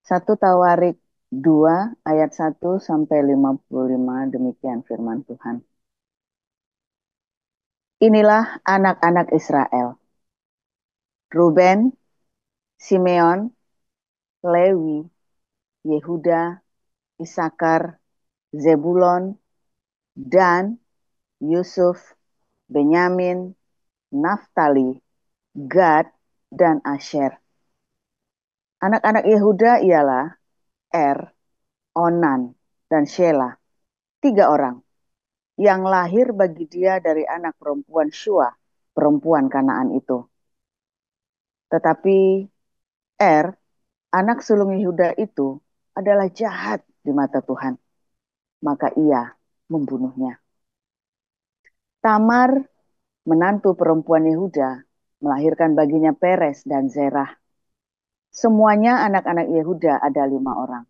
Satu Tawarik 2 ayat 1 sampai 55 demikian firman Tuhan. Inilah anak-anak Israel. Ruben, Simeon, Lewi, Yehuda, Isakar, Zebulon, Dan, Yusuf, Benyamin, Naftali, Gad, dan Asher. Anak-anak Yehuda ialah Er, Onan, dan Shelah, 3 orang, yang lahir bagi dia dari anak perempuan Shua, perempuan Kanaan itu. Tetapi Er, anak sulung Yehuda itu, adalah jahat di mata Tuhan, maka ia membunuhnya. Tamar, menantu perempuan Yehuda, melahirkan baginya Peres dan Zerah. Semuanya anak-anak Yehuda ada 5 orang.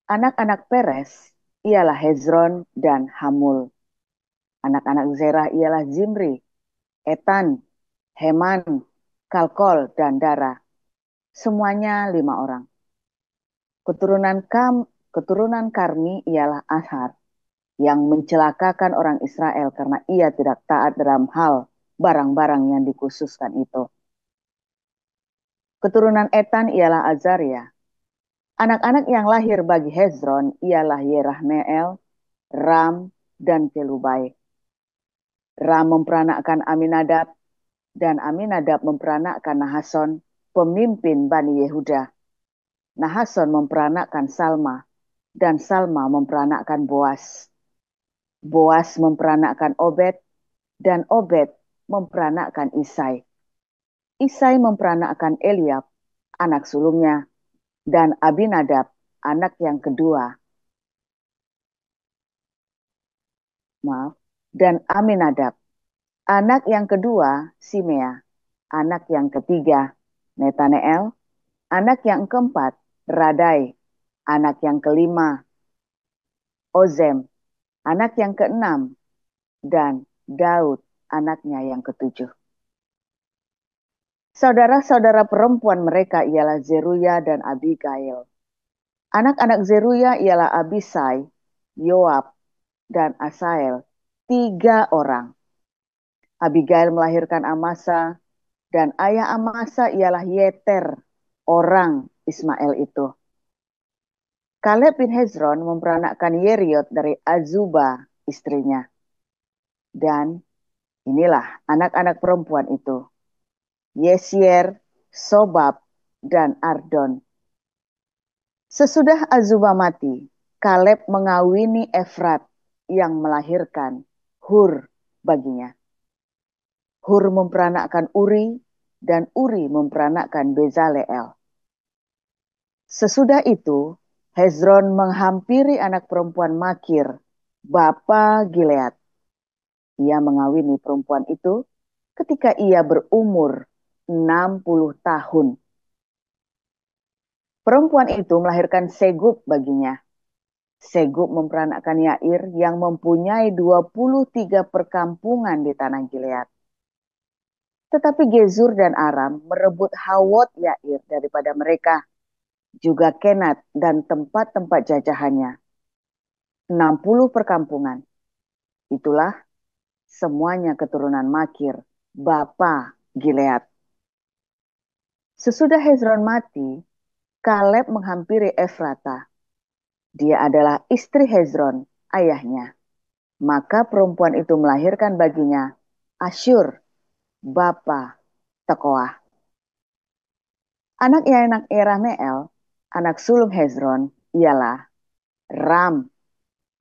Anak-anak Peres ialah Hezron dan Hamul. Anak-anak Zerah ialah Zimri, Etan, Heman, Kalkol, dan Dara. Semuanya 5 orang. Keturunan Karmi ialah Ashar, yang mencelakakan orang Israel karena ia tidak taat dalam hal barang-barang yang dikhususkan itu. Keturunan Etan ialah Azaria. Anak-anak yang lahir bagi Hezron ialah Yerahmeel, Ram, dan Kelubai. Ram memperanakkan Aminadab, dan Aminadab memperanakkan Nahason, pemimpin Bani Yehuda. Nahason memperanakkan Salma, dan Salma memperanakkan Boas. Boas memperanakkan Obed, dan Obed memperanakkan Isai. Isai memperanakkan Eliab, anak sulungnya, dan Abinadab, anak yang kedua. Dan Aminadab, anak yang kedua Simea, anak yang ketiga Netaneel, anak yang keempat Radai, anak yang kelima Ozem, anak yang keenam, dan Daud, anaknya yang ketujuh. Saudara-saudara perempuan mereka ialah Zeruya dan Abigail. Anak-anak Zeruya ialah Abisai, Yoab, dan Asael, 3 orang. Abigail melahirkan Amasa, dan ayah Amasa ialah Yeter, orang Ismail itu. Kaleb bin Hezron memperanakkan Yeriot dari Azuba, istrinya. Dan inilah anak-anak perempuan itu: Yesier, Sobab, dan Ardon. Sesudah Azuba mati, Kaleb mengawini Efrat yang melahirkan Hur baginya. Hur memperanakkan Uri, dan Uri memperanakkan Bezaleel. Sesudah itu, Hezron menghampiri anak perempuan Makir, bapa Gilead. Ia mengawini perempuan itu ketika ia berumur 60 tahun. Perempuan itu melahirkan Segub baginya. Segub memperanakkan Yair yang mempunyai 23 perkampungan di tanah Gilead. Tetapi Gezur dan Aram merebut Hawot Yair daripada mereka, juga Kenat dan tempat-tempat jajahannya. 60 perkampungan. Itulah semuanya keturunan Makir, bapa Gilead. Sesudah Hezron mati, Kaleb menghampiri Efrata. Dia adalah istri Hezron, ayahnya. Maka perempuan itu melahirkan baginya Asyur, bapa Tekoah. Anak Yerahmeel, anak sulung Hezron, ialah Ram,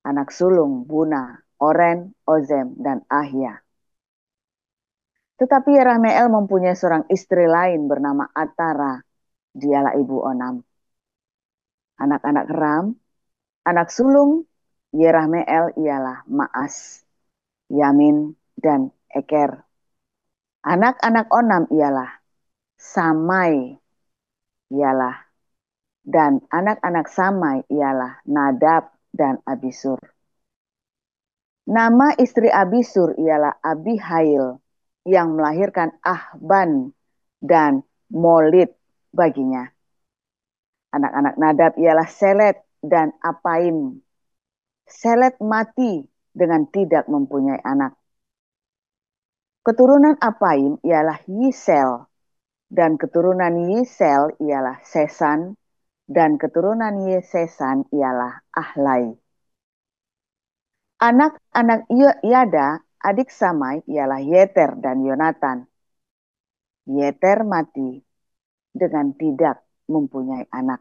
anak sulung Buna, Oren, Ozem, dan Ahia. Tetapi Yerahmeel mempunyai seorang istri lain bernama Atara. Dialah ibu Onam. Anak-anak Ram, anak sulung Yerahmeel ialah Maas, Yamin, dan Eker. Anak-anak Onam ialah Samai, ialah, dan anak-anak Samai ialah Nadab dan Abisur. Nama istri Abisur ialah Abihail, yang melahirkan Ahban dan Molid baginya. Anak-anak Nadab ialah Selet dan Apaim. Selet mati dengan tidak mempunyai anak. Keturunan Apaim ialah Yisel, dan keturunan Yisel ialah Sesan, dan keturunan Yesesan ialah Ahlai. Anak-anak Yada, adik Samai, ialah Yeter dan Yonatan. Yeter mati dengan tidak mempunyai anak.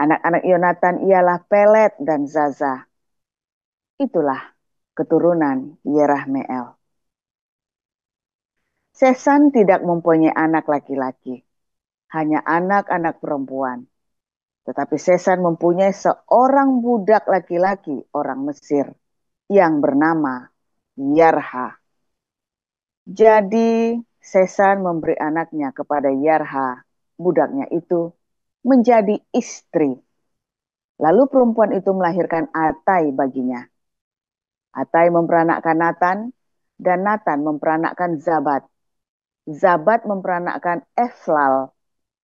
Anak-anak Yonatan ialah Pelet dan Zaza. Itulah keturunan Yerahmeel. Sesan tidak mempunyai anak laki-laki, hanya anak-anak perempuan. Tetapi Sesan mempunyai seorang budak laki-laki orang Mesir yang bernama Yarha. Jadi Sesan memberi anaknya kepada Yarha, budaknya itu, menjadi istri. Lalu perempuan itu melahirkan Atai baginya. Atai memperanakkan Natan, dan Natan memperanakkan Zabat. Zabat memperanakkan Eflal,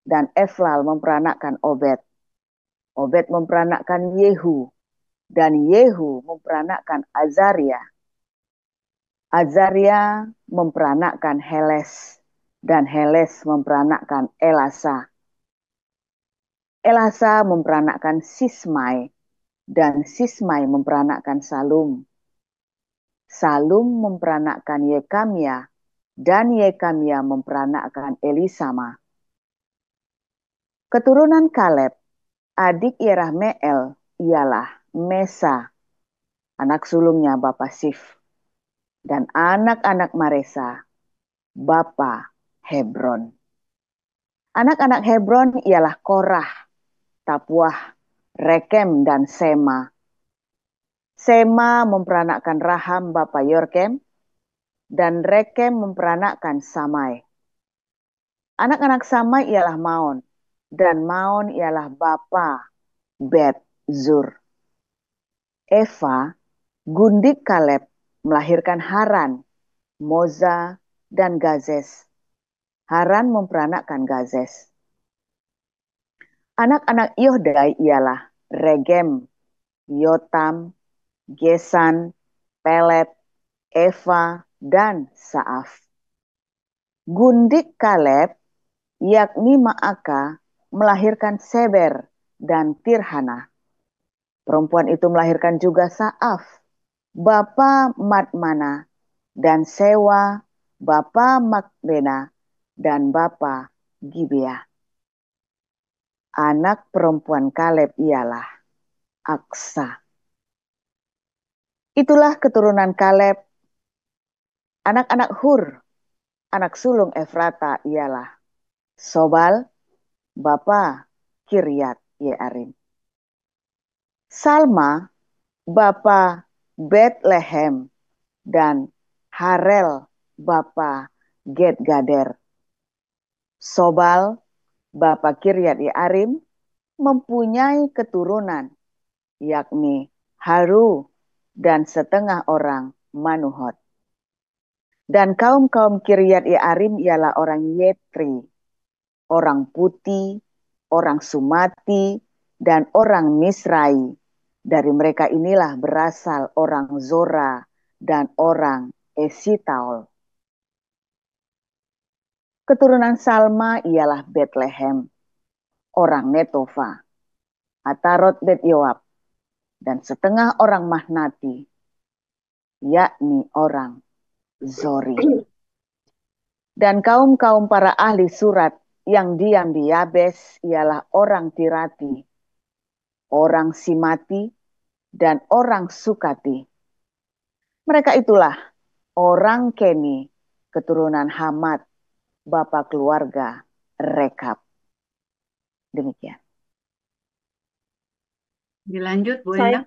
dan Eflal memperanakkan Obed. Obed memperanakkan Yehu, dan Yehu memperanakkan Azaria. Azaria memperanakkan Heles, dan Heles memperanakkan Elasa. Elasa memperanakkan Sismai, dan Sismai memperanakkan Salum. Salum memperanakkan Yekamia, dan Yekamia memperanakkan Elisama. Keturunan Kaleb, adik Yerahmeel, ialah Mesa, anak sulungnya Bapa Sif, dan anak-anak Maresa, Bapa Hebron. Anak-anak Hebron ialah Korah, Tapuah, Rekem, dan Sema. Sema memperanakkan Raham Bapa Yorkem, dan Rekem memperanakkan Samai. Anak-anak Samai ialah Maon, dan Maon ialah bapa Bet Zur. Eva, gundik Kaleb, melahirkan Haran, Moza, dan Gazes. Haran memperanakkan Gazes. Anak-anak Yohdai ialah Regem, Yotam, Gesan, Pelet, Eva, dan Saaf. Gundik Kaleb, yakni Maaka, melahirkan Seber dan Tirhana. Perempuan itu melahirkan juga Saaf, bapa Madmana, dan Sewa, bapa Makbena, dan bapa Gibea. Anak perempuan Kaleb ialah Aksa. Itulah keturunan Kaleb. Anak-anak Hur, anak sulung Efrata ialah Sobal, bapa Kiryat Yearim. Salma, bapa Bethlehem, dan Harel, bapa Gedgader. Sobal, bapa Kiryat Yearim, mempunyai keturunan, yakni Haru dan setengah orang Manuhot. Dan kaum-kaum Kiryat Yearim ialah orang Yetri, orang Puti, orang Sumati, dan orang Misrai. Dari mereka inilah berasal orang Zora dan orang Esitaol. Keturunan Salma ialah Bethlehem, orang Netofa, Atarot Bet Yoab, dan setengah orang Mahnati, yakni orang Zori. Dan kaum-kaum para ahli surat yang diam di Yabes ialah orang Tirati, orang Simati, dan orang Sukati. Mereka itulah orang Keni, keturunan Hamad, bapa keluarga Rekab. Demikian. Dilanjut, Bu Saya, Endah.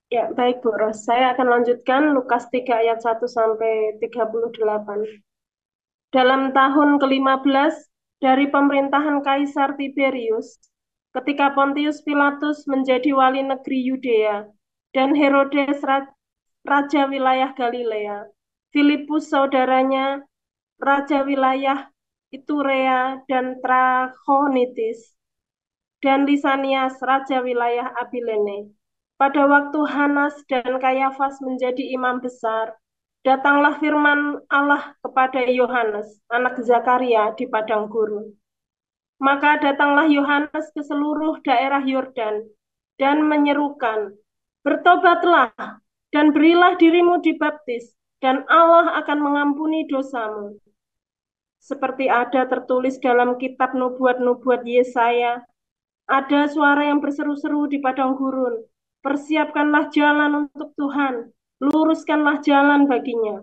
ya baik Bu Ros. Saya akan lanjutkan Lukas 3 ayat 1 sampai 38. Dalam tahun ke-15 dari pemerintahan Kaisar Tiberius, ketika Pontius Pilatus menjadi wali negeri Yudea dan Herodes raja wilayah Galilea, Filipus saudaranya raja wilayah Iturea dan Trachonitis, dan Lisanias, raja wilayah Abilene. Pada waktu Hanas dan Kayafas menjadi imam besar, datanglah firman Allah kepada Yohanes, anak Zakaria di padang gurun. Maka datanglah Yohanes ke seluruh daerah Yordan dan menyerukan, "Bertobatlah dan berilah dirimu dibaptis, dan Allah akan mengampuni dosamu." Seperti ada tertulis dalam kitab nubuat-nubuat Yesaya, ada suara yang berseru-seru di padang gurun, "Persiapkanlah jalan untuk Tuhan, luruskanlah jalan baginya."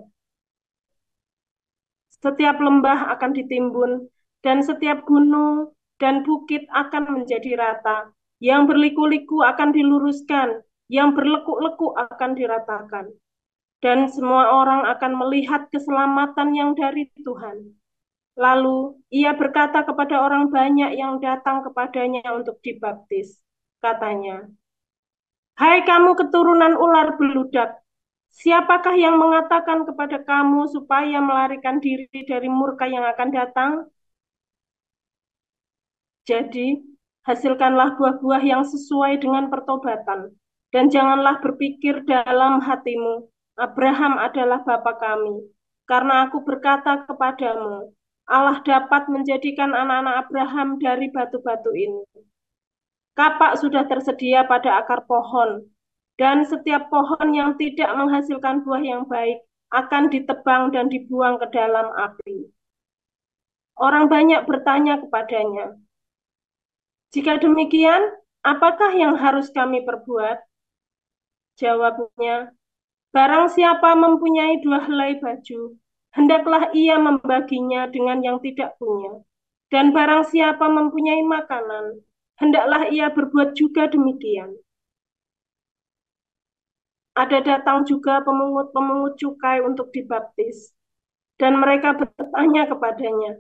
Setiap lembah akan ditimbun, dan setiap gunung dan bukit akan menjadi rata. Yang berliku-liku akan diluruskan, yang berlekuk-lekuk akan diratakan. Dan semua orang akan melihat keselamatan yang dari Tuhan. Lalu ia berkata kepada orang banyak yang datang kepadanya untuk dibaptis. Katanya, "Hai kamu keturunan ular beludak, siapakah yang mengatakan kepada kamu supaya melarikan diri dari murka yang akan datang? Jadi, hasilkanlah buah-buah yang sesuai dengan pertobatan, dan janganlah berpikir dalam hatimu, Abraham adalah bapa kami, karena aku berkata kepadamu, Allah dapat menjadikan anak-anak Abraham dari batu-batu ini." Kapak sudah tersedia pada akar pohon, dan setiap pohon yang tidak menghasilkan buah yang baik akan ditebang dan dibuang ke dalam api. Orang banyak bertanya kepadanya, "Jika demikian, apakah yang harus kami perbuat?" Jawabnya, "Barang siapa mempunyai 2 helai baju, hendaklah ia membaginya dengan yang tidak punya. Dan barang siapa mempunyai makanan, hendaklah ia berbuat juga demikian." Ada datang juga pemungut-pemungut cukai untuk dibaptis, dan mereka bertanya kepadanya,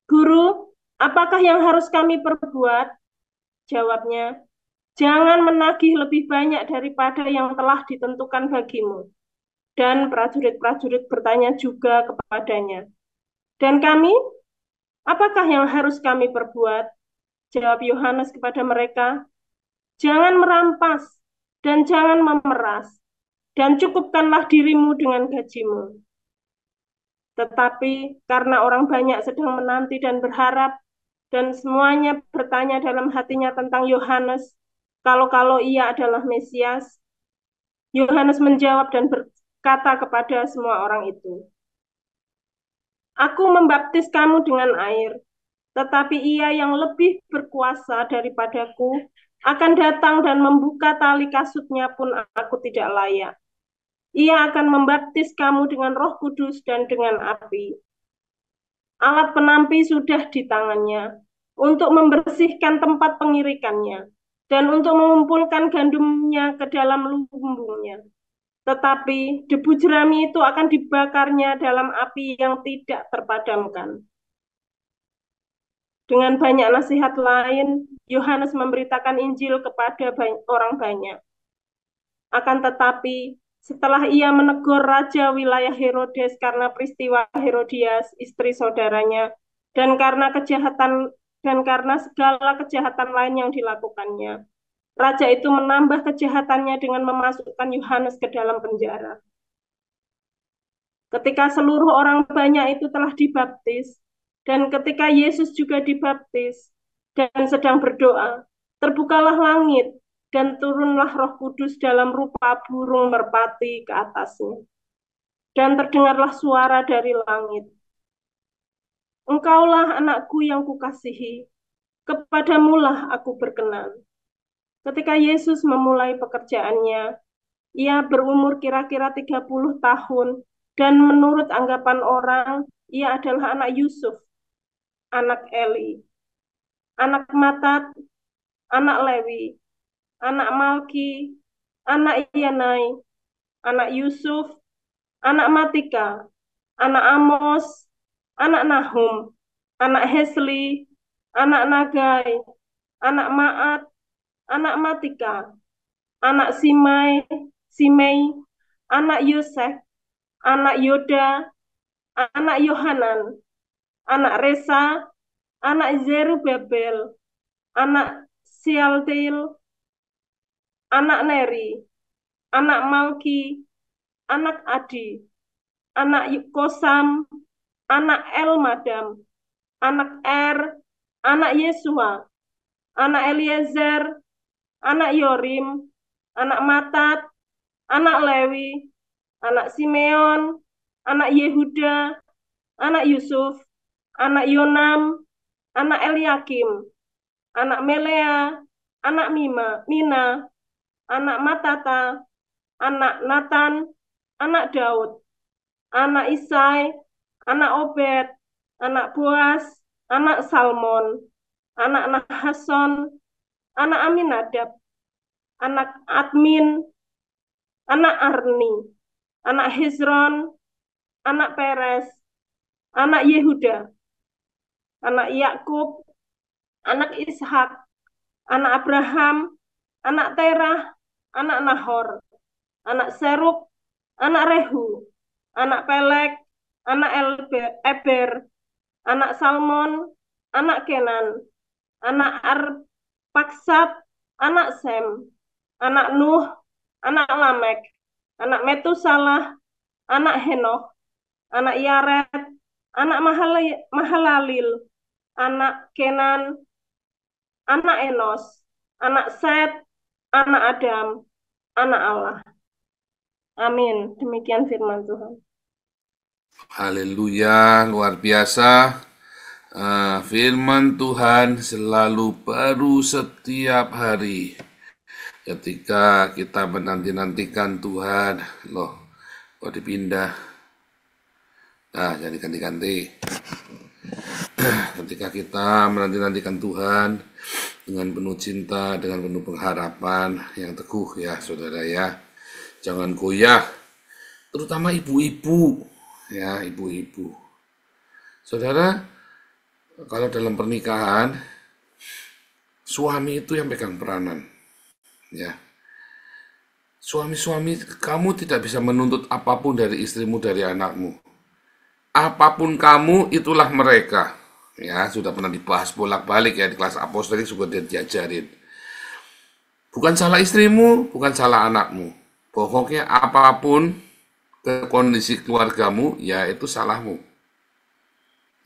"Guru, apakah yang harus kami perbuat?" Jawabnya, "Jangan menagih lebih banyak daripada yang telah ditentukan bagimu." Dan prajurit-prajurit bertanya juga kepadanya, "Dan kami, apakah yang harus kami perbuat?" Jawab Yohanes kepada mereka, "Jangan merampas dan jangan memeras, dan cukupkanlah dirimu dengan gajimu." Tetapi karena orang banyak sedang menanti dan berharap, dan semuanya bertanya dalam hatinya tentang Yohanes, kalau-kalau ia adalah Mesias, Yohanes menjawab dan berkata kepada semua orang itu, "Aku membaptis kamu dengan air, tetapi ia yang lebih berkuasa daripadaku akan datang dan membuka tali kasutnya pun aku tidak layak. Ia akan membaptis kamu dengan Roh Kudus dan dengan api. Alat penampi sudah di tangannya untuk membersihkan tempat pengirikannya dan untuk mengumpulkan gandumnya ke dalam lumbungnya. Tetapi debu jerami itu akan dibakarnya dalam api yang tidak terpadamkan." Dengan banyak nasihat lain, Yohanes memberitakan Injil kepada orang banyak. Akan tetapi, setelah ia menegur raja wilayah Herodes karena peristiwa Herodias, istri saudaranya, dan karena segala kejahatan lain yang dilakukannya, raja itu menambah kejahatannya dengan memasukkan Yohanes ke dalam penjara. Ketika seluruh orang banyak itu telah dibaptis, dan ketika Yesus juga dibaptis dan sedang berdoa, terbukalah langit dan turunlah Roh Kudus dalam rupa burung merpati ke atasnya. Dan terdengarlah suara dari langit, "Engkaulah anakku yang kukasihi, kepadamulah aku berkenan." Ketika Yesus memulai pekerjaannya, ia berumur kira-kira 30 tahun, dan menurut anggapan orang, ia adalah anak Yusuf, anak Eli, anak Matat, anak Lewi, anak Malki, anak Yanai, anak Yusuf, anak Matika, anak Amos, anak Nahum, anak Hesli, anak Nagai, anak Maat, anak Matika, anak Simei, anak Yosef, anak Yoda, anak Yohanan, anak Resa, anak Zerubabel, anak Sialtiel, anak Neri, anak Malki, anak Adi, anak Kosam, anak Elmadam, anak Er, anak Yesua, anak Eliezer, anak Yorim, anak Matat, anak Lewi, anak Simeon, anak Yehuda, anak Yusuf, anak Yonam, anak Eliakim, anak Melea, anak Mina, anak Matata, anak Nathan, anak Daud, anak Isai, anak Obed, anak Boas, anak Salmon, anak Nahason, anak Aminadab, anak Admin, anak Arni, anak Hezron, anak Peres, anak Yehuda, anak Yakub, anak Ishak, anak Abraham, anak Terah, anak Nahor, anak Seruk, anak Rehu, anak Pelek, anak Eber, anak Salmon, anak Kenan, anak Arpaksad, anak Sem, anak Nuh, anak Lamek, anak Metusalah, anak Henokh, anak Yared, anak Mahalalil, anak Kenan, anak Enos, anak Set, anak Adam, anak Allah. Amin. Demikian firman Tuhan. Haleluya, luar biasa. Firman Tuhan selalu baru setiap hari. Ketika kita menanti-nantikan Tuhan, loh, kok dipindah? Nah, jadi ganti-ganti. Ketika kita menanti-nantikan Tuhan dengan penuh cinta, dengan penuh pengharapan yang teguh ya, saudara ya. Jangan goyah, terutama ibu-ibu, ya ibu-ibu. Saudara, kalau dalam pernikahan, suami itu yang pegang peranan, ya. Suami-suami, kamu tidak bisa menuntut apapun dari istrimu, dari anakmu. Apapun kamu, itulah mereka. Ya, sudah pernah dibahas bolak-balik ya di kelas apostolik juga diajarin. Bukan salah istrimu, bukan salah anakmu. Pokoknya apapun ke kondisi keluargamu, ya itu salahmu.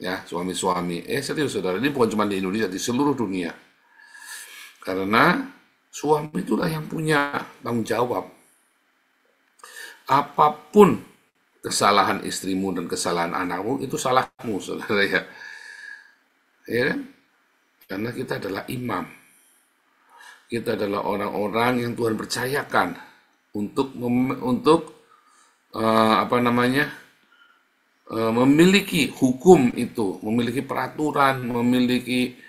Ya, suami-suami. Serius saudara, ini bukan cuma di Indonesia, di seluruh dunia. Karena suami itulah yang punya tanggung jawab. Apapun kesalahan istrimu dan kesalahan anakmu, itu salahmu, saudara ya. Ya kan? Karena kita adalah imam. Kita adalah orang-orang yang Tuhan percayakan untuk memiliki hukum itu, memiliki peraturan, memiliki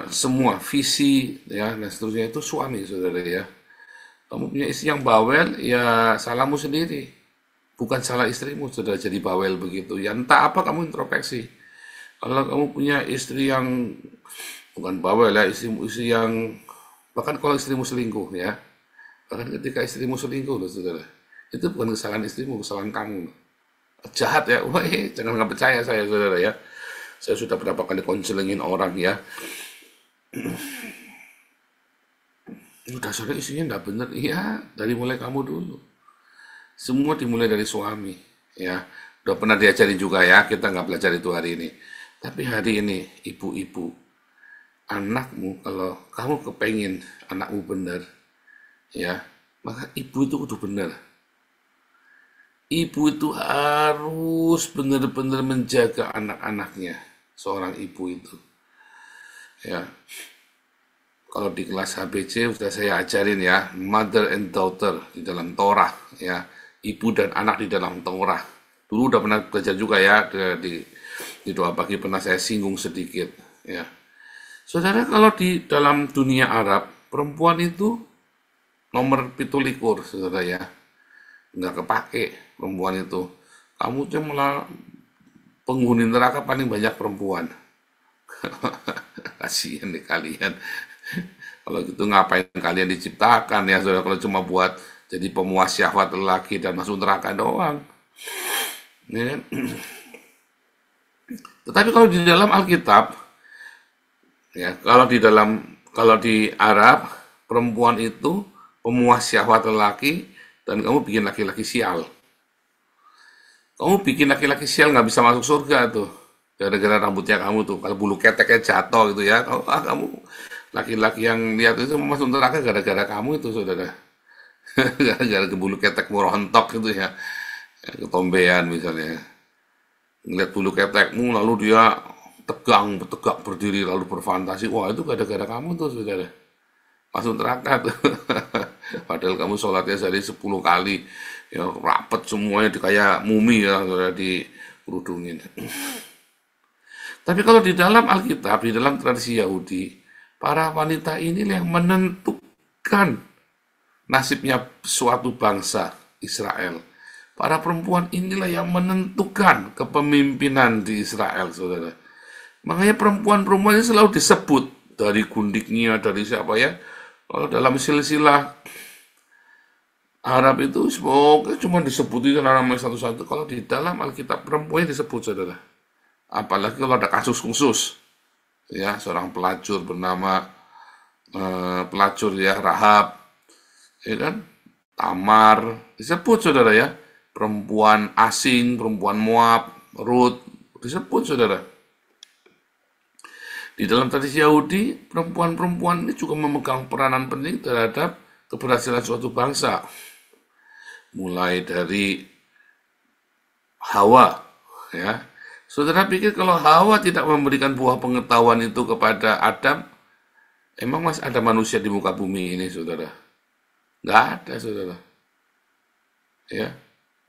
semua visi ya dan seterusnya. Itu suami, saudara ya. Kamu punya istri yang bawel, ya salahmu sendiri, bukan salah istrimu sudah jadi bawel begitu. Ya entah apa, kamu introspeksi. Kalau kamu punya istri yang bukan bawel ya, istri yang bahkan kalau istrimu selingkuh ya, bahkan ketika istrimu selingkuh loh saudara, itu bukan kesalahan istrimu, kesalahan kamu. Jahat ya, wah jangan nggak percaya saya saudara ya. Saya sudah berapa kali konselingin orang ya. Udah saudara istrinya nggak bener, iya dari mulai kamu dulu. Semua dimulai dari suami ya. Udah pernah diajarin juga ya, kita nggak belajar itu hari ini. Tapi hari ini ibu-ibu, anakmu, kalau kamu kepengen anakmu benar, ya, maka ibu itu kudu benar. Ibu itu harus benar-benar menjaga anak-anaknya, seorang ibu itu. Ya, kalau di kelas HBC sudah saya ajarin ya, mother and daughter di dalam Torah, ya, ibu dan anak di dalam Torah. Dulu udah pernah belajar juga ya di doa pagi, pernah saya singgung sedikit ya. Saudara, kalau di dalam dunia Arab, perempuan itu nomor 17, saudara ya. Nggak kepake perempuan itu. Kamu cuma malah penghuni neraka paling banyak perempuan. Kasihan nih kalian. Kalau gitu ngapain kalian diciptakan ya, saudara, kalau cuma buat jadi pemuas syahwat lelaki dan masuk neraka doang. Ya. Tetapi kalau di dalam Alkitab, Ya, kalau di Arab perempuan itu pemuas syahwat lelaki dan kamu bikin laki-laki sial. Kamu bikin laki-laki sial nggak bisa masuk surga tuh. Gara-gara rambutnya kamu tuh. Kalau bulu keteknya jatuh gitu ya. Kamu laki-laki yang lihat itu masuk neraka gara-gara kamu itu, saudara. Gara-gara bulu ketek merontok gitu ya. Ketombean misalnya. Ngeliat bulu ketekmu lalu dia tegak berdiri lalu berfantasi. Wah, itu gara-gara kamu tuh, saudara. Masuk neraka tuh. Padahal kamu sholatnya sehari 10 kali. Ya, rapet semuanya kayak mumi ya, saudara, di kerudungin. Tapi kalau di dalam Alkitab, di dalam tradisi Yahudi, para wanita ini yang menentukan nasibnya suatu bangsa Israel. Para perempuan inilah yang menentukan kepemimpinan di Israel, saudara. Makanya perempuan-perempuan ini selalu disebut dari gundiknya, dari siapa ya. Kalau dalam silsilah Arab itu semoga cuma disebutin namanya satu-satu. Kalau di dalam Alkitab perempuannya disebut, saudara. Apalagi kalau ada kasus khusus, ya seorang pelacur bernama pelacur ya Rahab, ya kan, Tamar disebut, saudara ya. Perempuan asing, perempuan Moab, Ruth disebut, saudara. Di dalam tradisi Yahudi, perempuan-perempuan ini juga memegang peranan penting terhadap keberhasilan suatu bangsa. Mulai dari Hawa, ya. Saudara pikir kalau Hawa tidak memberikan buah pengetahuan itu kepada Adam, emang masih ada manusia di muka bumi ini, saudara? Nggak ada, saudara. Ya,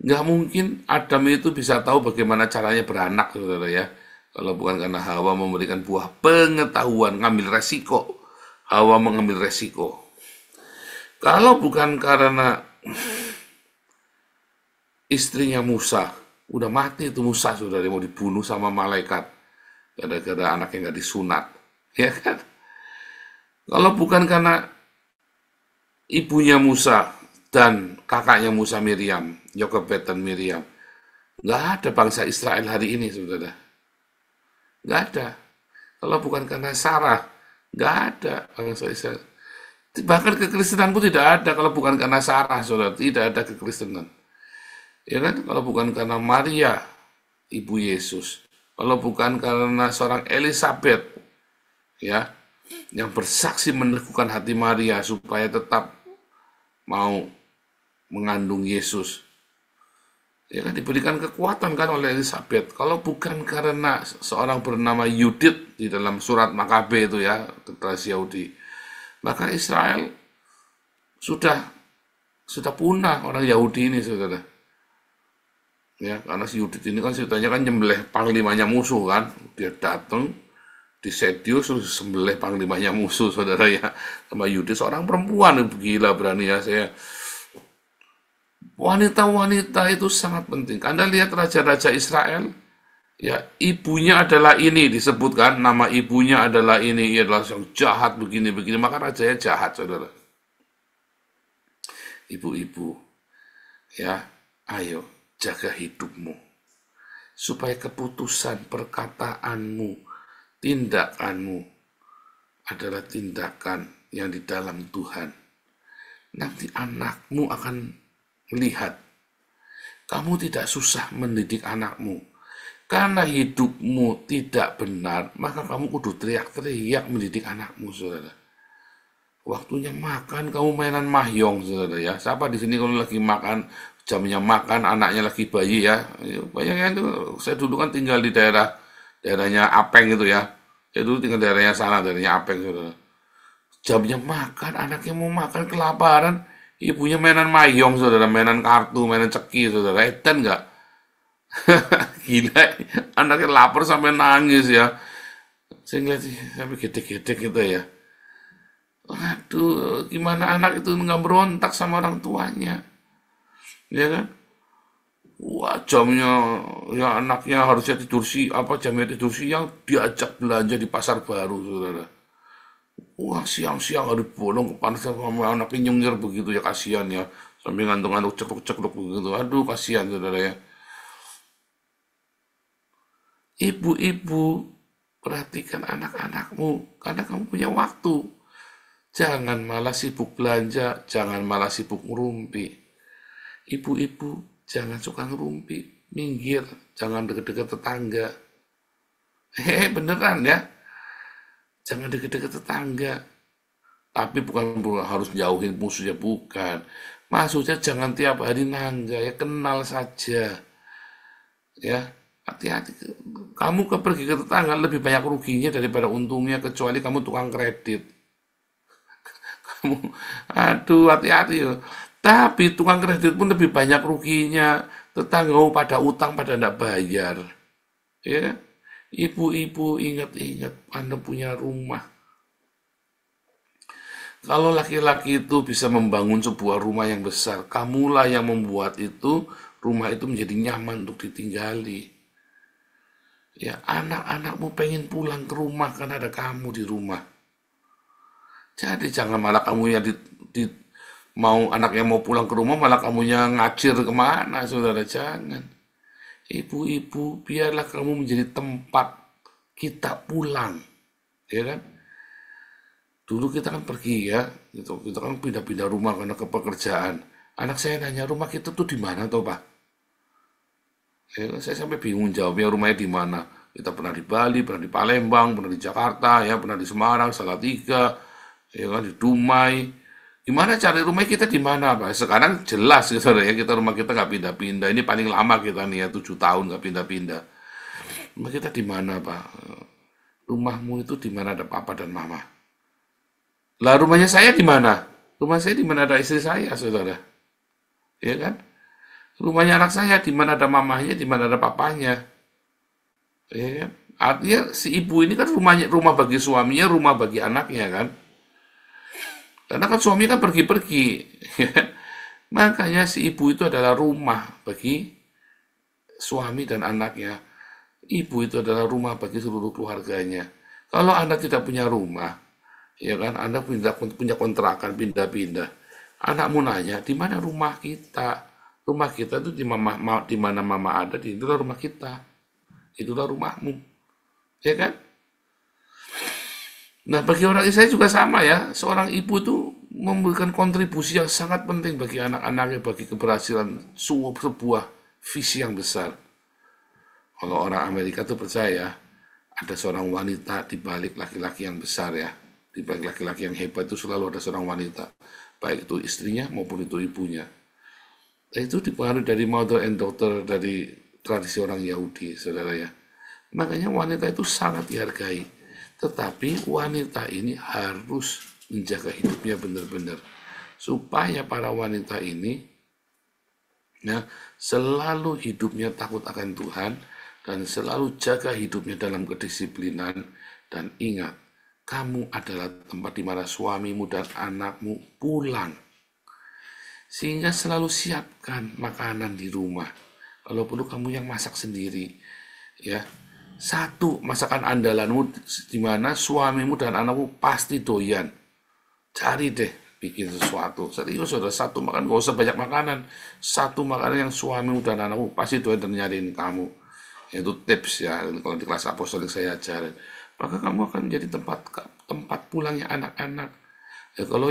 nggak mungkin Adam itu bisa tahu bagaimana caranya beranak, saudara ya. Kalau bukan karena Hawa memberikan buah pengetahuan, ngambil resiko. Hawa mengambil resiko. Kalau bukan karena istrinya Musa, udah mati itu Musa, saudara, mau dibunuh sama malaikat. Gara-gara anaknya nggak disunat. Ya kan? Kalau bukan karena ibunya Musa dan kakaknya Musa Miriam, Yokebed dan Miriam, nggak ada bangsa Israel hari ini, saudara. Nggak ada. Kalau bukan karena Sarah, nggak ada bangsa Israel. Bahkan kekristenan pun tidak ada kalau bukan karena Sarah, saudara. Tidak ada kekristenan. Ya kan? Kalau bukan karena Maria, ibu Yesus. Kalau bukan karena seorang Elizabeth, ya, yang bersaksi meneguhkan hati Maria supaya tetap mau mengandung Yesus. Ya kan, diberikan kekuatan kan oleh Elizabeth. Kalau bukan karena seorang bernama Yudit di dalam surat Makabe itu ya, tradisi Yahudi, maka Israel sudah punah orang Yahudi ini, saudara. Ya, karena si Yudit ini kan ceritanya kan nyembelih panglimanya musuh kan. Dia datang di Sedius sembelih panglimanya musuh, saudara ya. Sama Yudit seorang perempuan, gila berani ya saya. Wanita-wanita itu sangat penting. Anda lihat raja-raja Israel, ya ibunya adalah ini disebutkan, nama ibunya adalah ini, ia adalah yang jahat begini-begini, maka rajanya jahat, saudara. Ibu-ibu, ya, ayo jaga hidupmu, supaya keputusan perkataanmu, tindakanmu adalah tindakan yang di dalam Tuhan. Nanti anakmu akan melihat kamu tidak susah mendidik anakmu. Karena hidupmu tidak benar, maka kamu kudu teriak-teriak mendidik anakmu, saudara. Waktunya makan, kamu mainan mahjong, saudara ya. Siapa di sini kalau lagi makan, jamnya makan, anaknya lagi bayi ya. Bayangin itu, saya dulu kan tinggal di daerahnya Apeng itu ya. Saya dulu tinggal daerahnya sana, daerahnya Apeng, saudara. Jamnya makan, anaknya mau makan, kelaparan, ibunya mainan mayong, saudara, mainan kartu, mainan ceki, saudara. Edan nggak? Gila, anaknya lapar sampai nangis ya. Saya ngeliat sampai gede-gede gitu ya. Waduh, gimana anak itu nggak berontak sama orang tuanya, ya kan? Wah, jamnya ya anaknya harusnya tidur jamnya tidur siang, diajak belanja di pasar baru, saudara. Wah, siang-siang ada bolong kepanasan sama anaknya nyengir begitu ya, kasihan ya. Sambil ngantuk-ngantuk cekluk-cekluk begitu. Aduh, kasihan, saudara ya. Ibu-ibu perhatikan anak-anakmu, karena kamu punya waktu. Jangan malah sibuk belanja, jangan malah sibuk ngerumpi. Ibu-ibu, jangan suka ngerumpi, minggir, jangan deket-deket tetangga. Beneran ya, jangan deket-deket tetangga. Tapi bukan harus jauhin musuhnya, bukan. Maksudnya jangan tiap hari nangga, ya kenal saja. Ya, hati-hati. Kamu pergi ke tetangga lebih banyak ruginya daripada untungnya, kecuali kamu tukang kredit. Kamu, aduh, hati-hati ya. Tapi tukang kredit pun lebih banyak ruginya. Tetangga pada utang, pada tidak bayar. Ya, ibu-ibu ingat-ingat, Anda punya rumah. Kalau laki-laki itu bisa membangun sebuah rumah yang besar, kamulah yang membuat itu, rumah itu menjadi nyaman untuk ditinggali. Ya, anak-anakmu pengen pulang ke rumah karena ada kamu di rumah. Jadi jangan malah kamu yang mau anaknya mau pulang ke rumah, malah kamunya ngacir kemana, saudara, jangan. Ibu-ibu, biarlah kamu menjadi tempat kita pulang, ya kan? Dulu kita kan pergi ya, gitu. Kita kan pindah-pindah rumah karena kepekerjaan. Anak saya nanya, rumah kita tuh di mana toh, Pak? Ya, saya sampai bingung jawabnya rumahnya di mana. Kita pernah di Bali, pernah di Palembang, pernah di Jakarta, ya, pernah di Semarang, Salatiga, ya kan, di Dumai. Gimana cari rumah kita di mana, Pak? Sekarang jelas gitu ya, kita rumah kita nggak pindah-pindah. Ini paling lama kita nih ya, 7 tahun nggak pindah-pindah. Rumah kita di mana, Pak? Rumahmu itu di mana ada papa dan mama? Lah rumahnya saya di mana? Rumah saya di mana ada istri saya, saudara. Ya kan? Rumahnya anak saya di mana ada mamahnya, di mana ada papanya. Ya kan? Artinya si ibu ini kan rumah bagi suaminya, rumah bagi anaknya kan. Karena kan suami kan pergi-pergi. Ya kan? Makanya si ibu itu adalah rumah bagi suami dan anaknya. Ibu itu adalah rumah bagi seluruh keluarganya. Kalau Anda tidak punya rumah, ya kan, Anda punya kontrakan, pindah-pindah. Anakmu nanya, di mana rumah kita? Rumah kita itu di mana mama ada, itulah rumah kita. Itulah rumahmu. Ya kan? Nah, bagi orang Israel juga sama ya. Seorang ibu itu memberikan kontribusi yang sangat penting bagi anak-anaknya, bagi keberhasilan sebuah visi yang besar. Kalau orang Amerika itu percaya, ada seorang wanita di balik laki-laki yang besar ya. Di balik laki-laki yang hebat itu selalu ada seorang wanita, baik itu istrinya maupun itu ibunya. Dan itu dipengaruhi dari mother and daughter dari tradisi orang Yahudi, saudara ya. Makanya wanita itu sangat dihargai. Tetapi wanita ini harus menjaga hidupnya benar-benar. Supaya para wanita ini ya, selalu hidupnya takut akan Tuhan dan selalu jaga hidupnya dalam kedisiplinan. Dan ingat, kamu adalah tempat di mana suamimu dan anakmu pulang. Sehingga selalu siapkan makanan di rumah. Kalau perlu kamu yang masak sendiri. Ya. Satu, masakan andalanmu di mana suamimu dan anakmu pasti doyan. Cari deh bikin sesuatu. Serius, saudara, satu makan, gak usah banyak makanan. Satu makanan yang suamimu dan anakmu pasti doyan dan nyariin kamu. Itu tips ya, kalau di kelas apostolik saya ajarin. Maka kamu akan menjadi tempat pulangnya anak-anak. Ya, kalau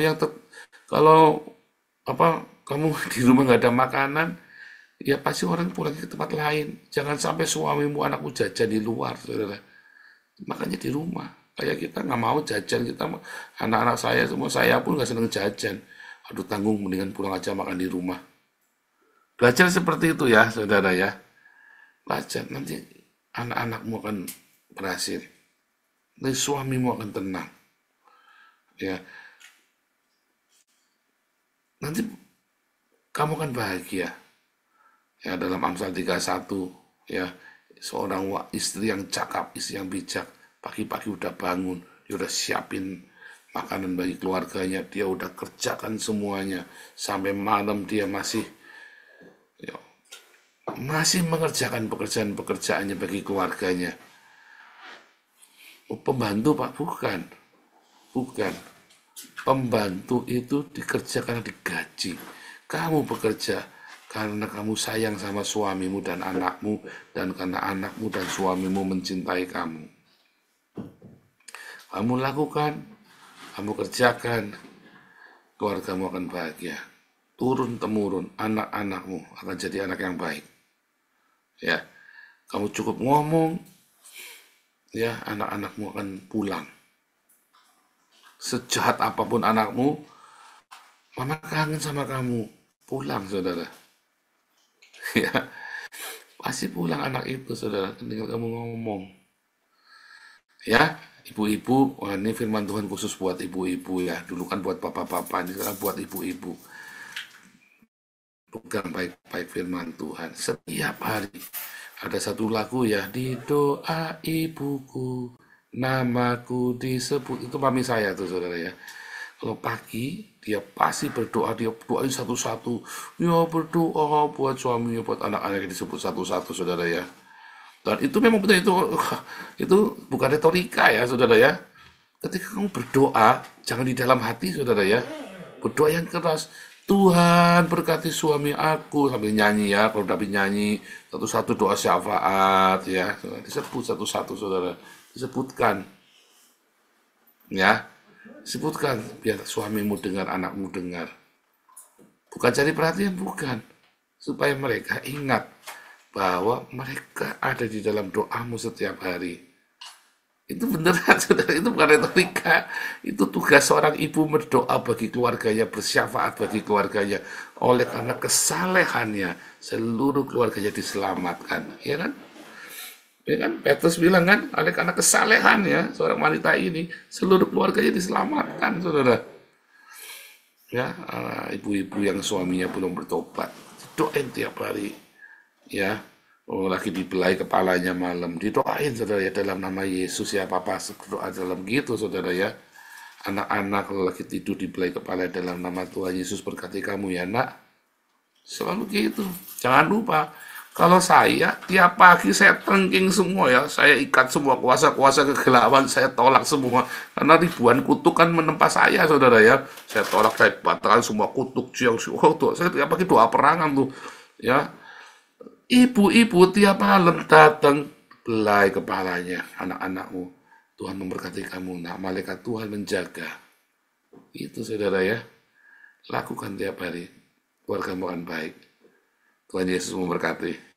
kamu di rumah nggak ada makanan, ya pasti orang pulang ke tempat lain. Jangan sampai suamimu anakmu jajan di luar, saudara. Makanya di rumah. Kayak kita nggak mau jajan, anak-anak saya pun nggak seneng jajan. Aduh, tanggung, mendingan pulang aja makan di rumah. Belajar seperti itu ya, saudara ya. Belajar, nanti anak-anakmu akan berhasil. Nanti suamimu akan tenang. Ya. Nanti kamu akan bahagia. Ya, dalam Amsal 31 ya, seorang istri yang cakap, istri yang bijak, pagi-pagi udah bangun, dia udah siapin makanan bagi keluarganya, dia udah kerjakan semuanya sampai malam dia masih mengerjakan pekerjaannya bagi keluarganya. Pembantu, Pak, bukan. Pembantu itu dikerjakan digaji. Kamu bekerja karena kamu sayang sama suamimu dan anakmu, dan karena anakmu dan suamimu mencintai kamu. Kamu lakukan, kamu kerjakan, keluargamu akan bahagia. Turun-temurun, anak-anakmu akan jadi anak yang baik. Ya, kamu cukup ngomong, ya anak-anakmu akan pulang. Sejahat apapun anakmu, mama kangen sama kamu. Pulang, saudara. Ya, pasti pulang anak itu, saudara. Tinggal kamu ngomong. Ya, ibu-ibu, wah ini firman Tuhan khusus buat ibu-ibu ya. Dulu kan buat papa-papa, ini sekarang buat ibu-ibu. Pegang baik-baik firman Tuhan. Setiap hari ada satu lagu ya, di doa ibuku, namaku disebut. Itu mami saya tuh, saudara ya. Kalau pagi, dia pasti berdoa, dia doain satu-satu. Ya berdoa buat suaminya, buat anak-anak yang disebut satu-satu, saudara ya. Dan itu memang betul, itu bukan retorika ya, saudara ya. Ketika kamu berdoa, jangan di dalam hati, saudara ya. Berdoa yang keras. Tuhan berkati suami aku, sambil nyanyi ya. Kalau David nyanyi satu-satu doa syafaat ya, disebut satu-satu, saudara. Disebutkan ya. Sebutkan biar suamimu dengar, anakmu dengar. Bukan cari perhatian, bukan. Supaya mereka ingat bahwa mereka ada di dalam doamu setiap hari. Itu beneran, saudara. Itu bukan retorika. Itu tugas seorang ibu berdoa bagi keluarganya, bersyafaat bagi keluarganya. Oleh karena kesalehannya, seluruh keluarganya diselamatkan. Ya kan? Ya kan? Petrus bilang kan, oleh karena kesalehannya seorang wanita ini, seluruh keluarganya diselamatkan, saudara. Ya, ibu-ibu yang suaminya belum bertobat, doain tiap hari. Ya, lagi dibelai kepalanya malam, didoain, saudara ya, dalam nama Yesus ya, papa berdoa dalam gitu, saudara ya. Anak-anak kalau lagi tidur dibelai kepala dalam nama Tuhan Yesus berkati kamu ya nak. Selalu gitu. Jangan lupa, kalau saya tiap pagi saya tengking semua ya, saya ikat semua kuasa-kuasa kegelapan, saya tolak semua. Karena ribuan kutuk kan menempa saya, saudara ya. Saya tolak, saya batalkan semua kutuk, saya tiap pagi doa perangan tuh. Ya, ibu-ibu tiap malam datang belai kepalanya, anak-anakmu. Tuhan memberkati kamu, nah malaikat Tuhan menjaga. Itu, saudara ya. Lakukan tiap hari, keluargamu akan baik. Tuhan Yesus memberkati.